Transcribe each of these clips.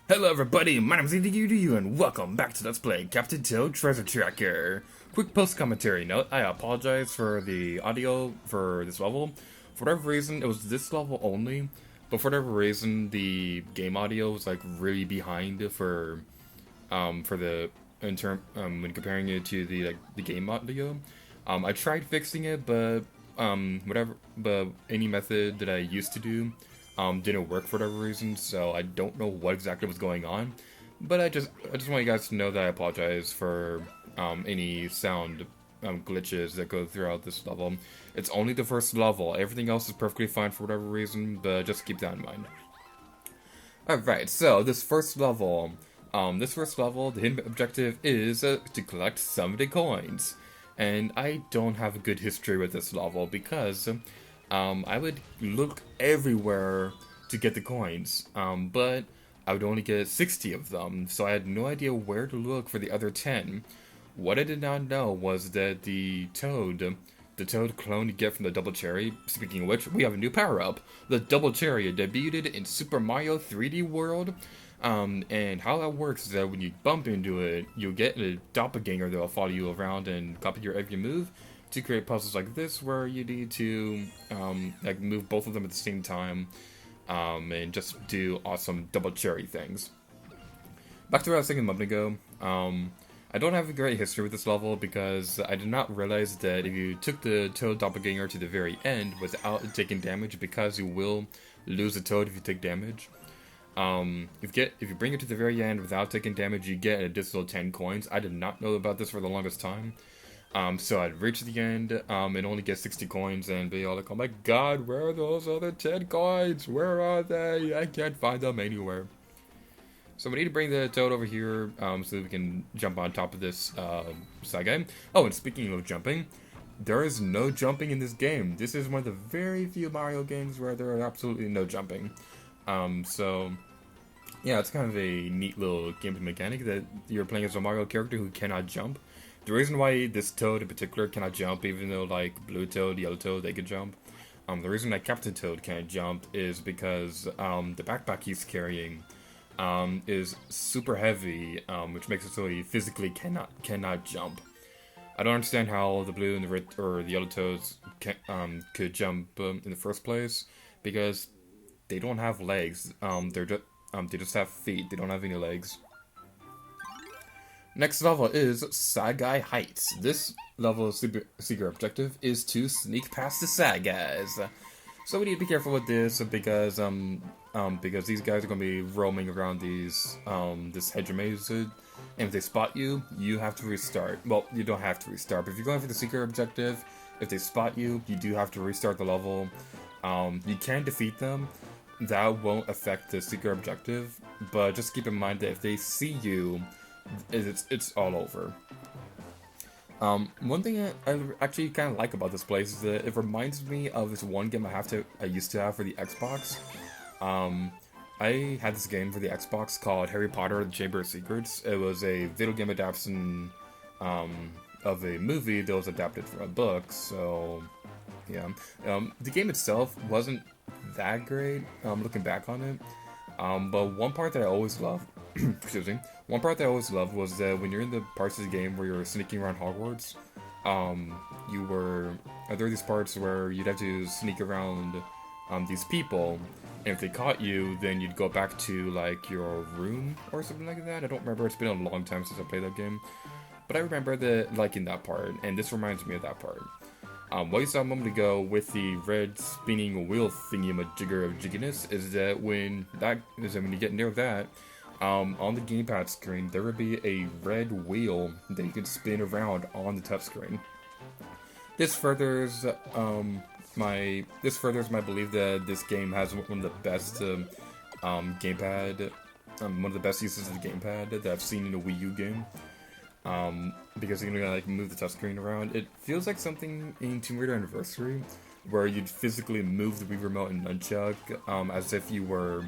Hello everybody, my name is EDU and welcome back to Let's Play Captain Toad Treasure Tracker. Quick post-commentary note, I apologize for the audio for this level. For whatever reason, it was this level only, but for whatever reason, the game audio was like really behind for the, when comparing it to the game audio. I tried fixing it, but any method that I used to do didn't work for whatever reason, so I don't know what exactly was going on. But I just want you guys to know that I apologize for any sound glitches that go throughout this level. It's only the first level. Everything else is perfectly fine for whatever reason, but just keep that in mind. Alright, so this first level, the hidden objective is to collect 70 coins. And I don't have a good history with this level because I would look everywhere to get the coins, but I would only get 60 of them, so I had no idea where to look for the other 10. What I did not know was that the Toad clone you get from the Double Cherry, speaking of which, we have a new power-up. The Double Cherry debuted in Super Mario 3D World, and how that works is that when you bump into it, you'll get a doppelganger that will follow you around and copy your every move to create puzzles like this, where you need to like move both of them at the same time, and just do awesome Double Cherry things. Back to what I was saying a moment ago, I don't have a great history with this level because I did not realize that if you took the Toad doppelganger to the very end without taking damage, because you will lose a Toad if you take damage. If you bring it to the very end without taking damage, you get an additional 10 coins. I did not know about this for the longest time. So I'd reach the end, and only get 60 coins, and be all like, oh my god, where are those other 10 coins? Where are they? I can't find them anywhere. So we need to bring the Toad over here, so that we can jump on top of this, side guy. Oh, and speaking of jumping, there is no jumping in this game. This is one of the very few Mario games where there are absolutely no jumping. So yeah, it's kind of a neat little gameplay mechanic that you're playing as a Mario character who cannot jump. The reason why this Toad in particular cannot jump, even though like Blue Toad, Yellow Toad, they can jump. The reason that Captain Toad can't jump is because the backpack he's carrying is super heavy, which makes it so he physically cannot jump. I don't understand how the blue and the red or the yellow Toads could jump in the first place, because they don't have legs. They just have feet. They don't have any legs. Next level is Sad Guy Heights. This level's secret objective is to sneak past the Sad Guys. So we need to be careful with this because these guys are going to be roaming around this hedge maze, and if they spot you, you have to restart. Well, you don't have to restart, but if you're going for the secret objective, if they spot you, you do have to restart the level. You can defeat them. That won't affect the secret objective, but just keep in mind that if they see you, it's all over. One thing I actually kind of like about this place is that it reminds me of this one game I used to have for the Xbox. I had this game for the Xbox called Harry Potter and the Chamber of Secrets. It was a video game adaptation of a movie that was adapted from a book, so yeah. The game itself wasn't that great, looking back on it. But one part that I always loved, excuse me, one part that I always loved was that when you're in the parts of the game where you're sneaking around Hogwarts, there were these parts where you'd have to sneak around these people, and if they caught you, then you'd go back to like your room or something like that. I don't remember, it's been a long time since I played that game, but I remember liking that part, and this reminds me of that part. What you saw a moment ago with the red spinning wheel thingy-majigger of jigginess is that when you get near that, on the gamepad screen, there will be a red wheel that you can spin around on the touchscreen. This furthers my belief that this game has one of the best gamepad, one of the best uses of the gamepad that I've seen in a Wii U game. Because you can like move the touchscreen around. It feels like something in Tomb Raider Anniversary, where you'd physically move the Wii Remote and nunchuck, as if you were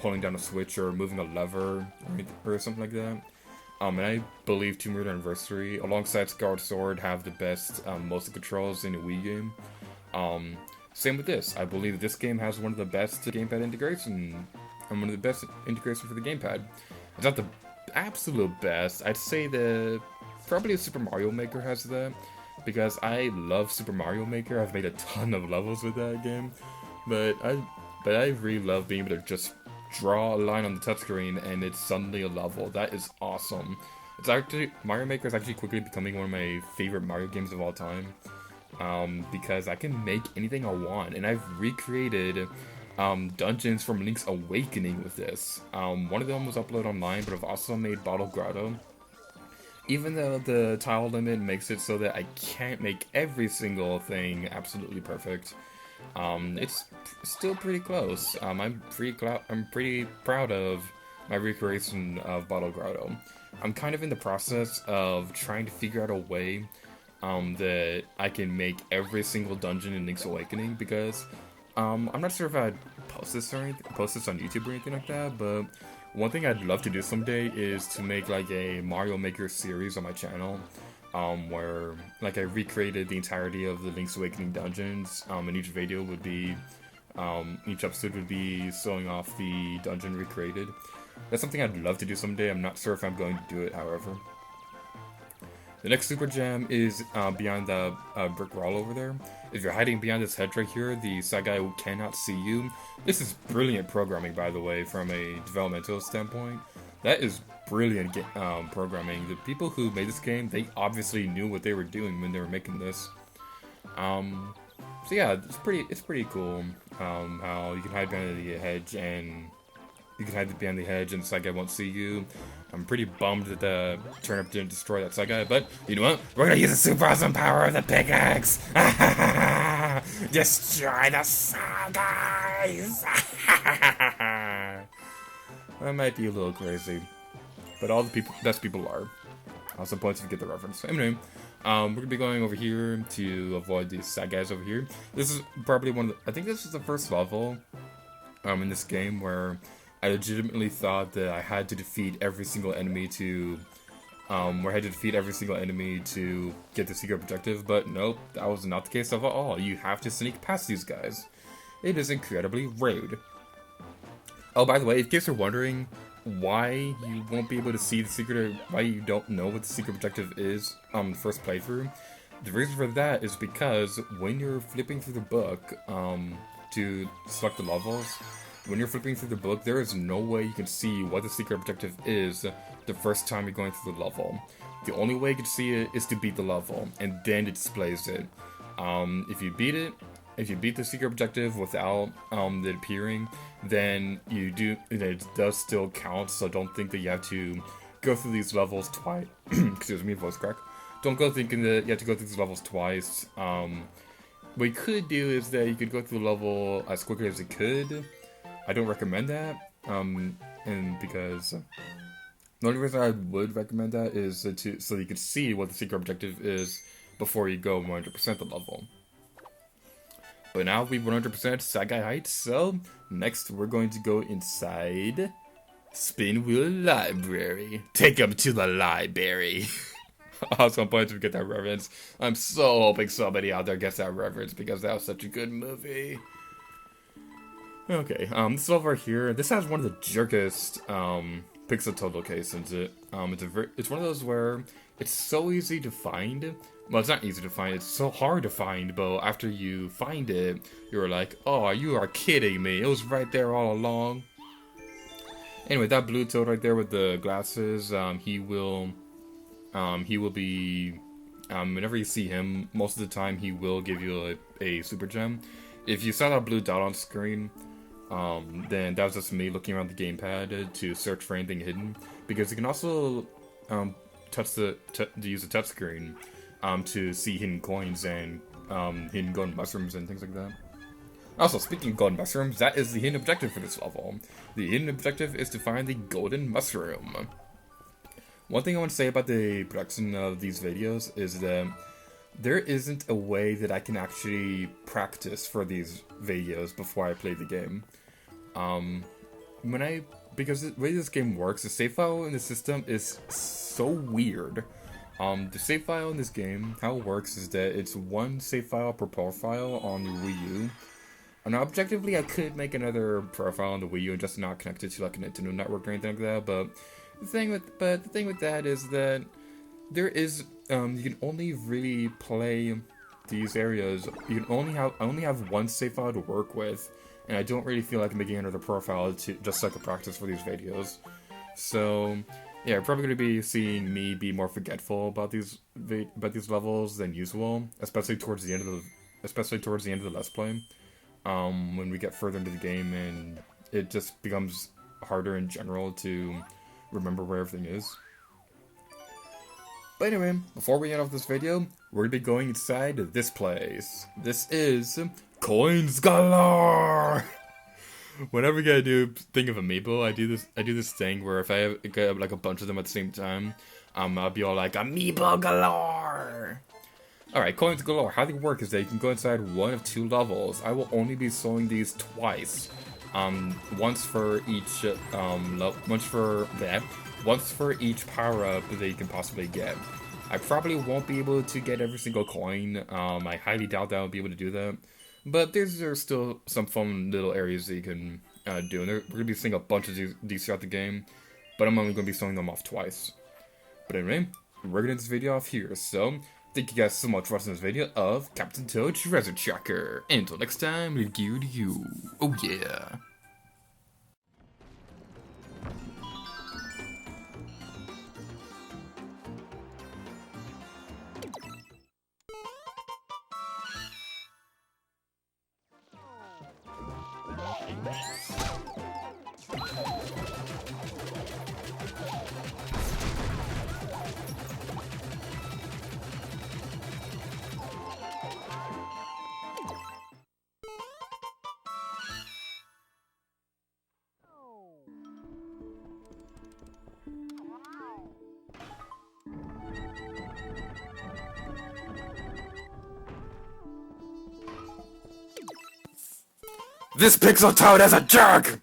pulling down a switch or moving a lever or something like that. And I believe Tomb Raider Anniversary, alongside Skyward Sword, have the best motion controls in a Wii game. Same with this. I believe this game has one of the best gamepad integration and one of the best integrations for the gamepad. It's not the absolute best. I'd say that probably Super Mario Maker has that, because I love Super Mario Maker. I've made a ton of levels with that game, but I really love being able to just draw a line on the touchscreen and it's suddenly a level. That is awesome. It's actually, Mario Maker is actually quickly becoming one of my favorite Mario games of all time, because I can make anything I want, and I've recreated dungeons from Link's Awakening with this. One of them was uploaded online, but I've also made Bottle Grotto. Even though the tile limit makes it so that I can't make every single thing absolutely perfect, it's still pretty close. I'm pretty proud of my recreation of Bottle Grotto. I'm kind of in the process of trying to figure out a way that I can make every single dungeon in Link's Awakening, because I'm not sure if I'd post this on YouTube or anything like that, but one thing I'd love to do someday is to make like a Mario Maker series on my channel, where like I recreated the entirety of the Link's Awakening dungeons, and each video would be, each episode would be showing off the dungeon recreated. That's something I'd love to do someday. I'm not sure if I'm going to do it, however. The next Super Gem is beyond the brick wall over there. If you're hiding behind this hedge right here, the side guy cannot see you. This is brilliant programming, by the way, from a developmental standpoint. That is brilliant programming. The people who made this game, they obviously knew what they were doing when they were making this. So yeah, it's pretty cool how you can hide behind the hedge and the side guy won't see you. I'm pretty bummed that the turnip didn't destroy that side guy, but you know what? We're gonna use the super awesome power of the pickaxe! Destroy the side guys! That might be a little crazy, but all the best people are. Also points if you get the reference. Anyway, we're gonna be going over here to avoid these side guys over here. This is probably I think this is the first level in this game where I legitimately thought that I had to defeat every single enemy to get the secret objective, but nope, that was not the case at all. You have to sneak past these guys. It is incredibly rude. Oh, by the way, in case you're wondering why you won't be able to see the secret, why you don't know what the secret objective is on the first playthrough, the reason for that is because when you're flipping through the book to select the levels, when you're flipping through the book, there is no way you can see what the secret objective is the first time you're going through the level. The only way you can see it is to beat the level, and then it displays it. If you beat the secret objective without it appearing, then it does still count, so don't think that you have to go through these levels twice. Excuse me, voice crack. Don't go thinking that you have to go through these levels twice. What you could do is that you could go through the level as quickly as you could. I don't recommend that, and because the only reason I would recommend that is so you can see what the secret objective is before you go 100% the level. But now we've 100% Side Guy Heights, so next we're going to go inside Spinwheel Library. Take him to the library. I was going to get that reference. I'm so hoping somebody out there gets that reference because that was such a good movie. Okay, this level right here, this has one of the jerkest pixel toad locations. It's one of those where it's so easy to find. Well, it's not easy to find, it's so hard to find, but after you find it, you're like, oh, you are kidding me, it was right there all along. Anyway, that blue toad right there with the glasses, he will be, whenever you see him, most of the time he will give you a super gem. If you saw that blue dot on screen, then that was just me looking around the gamepad to search for anything hidden, because you can also use the touchscreen to see hidden coins and hidden golden mushrooms and things like that. Also, speaking of golden mushrooms, that is the hidden objective for this level. The hidden objective is to find the golden mushroom. One thing I want to say about the production of these videos is that there isn't a way that I can actually practice for these videos before I play the game. Because the way this game works, the save file in the system is so weird. The save file in this game, how it works is that it's one save file per profile on the Wii U. And objectively, I could make another profile on the Wii U and just not connect it to like a Nintendo network or anything like that. But the thing with that is that there is you can only really play these areas. You can only have one save file to work with, and I don't really feel like making another profile to just like a practice for these videos. So yeah, you're probably gonna be seeing me be more forgetful about these levels than usual, especially towards the end of the Let's Play. When we get further into the game and it just becomes harder in general to remember where everything is. But anyway, before we end off this video, we're gonna be going inside this place. This is Coins Galore! Whenever I do think of Amiibo, I do this thing where if I get like a bunch of them at the same time, I'll be all like, Amiibo Galore! Alright, Coins Galore, how they work is that you can go inside one of two levels. I will only be showing these twice. Once for each power-up that you can possibly get. I probably won't be able to get every single coin. I highly doubt that I'll be able to do that. But there's still some fun little areas that you can do. And we're going to be seeing a bunch of these throughout the game. But I'm only going to be showing them off twice. But anyway, we're going to end this video off here. So, thank you guys so much for watching this video of Captain Toad Treasure Tracker. Until next time, thank you to you. Oh yeah. This Pixel Toad is a jerk!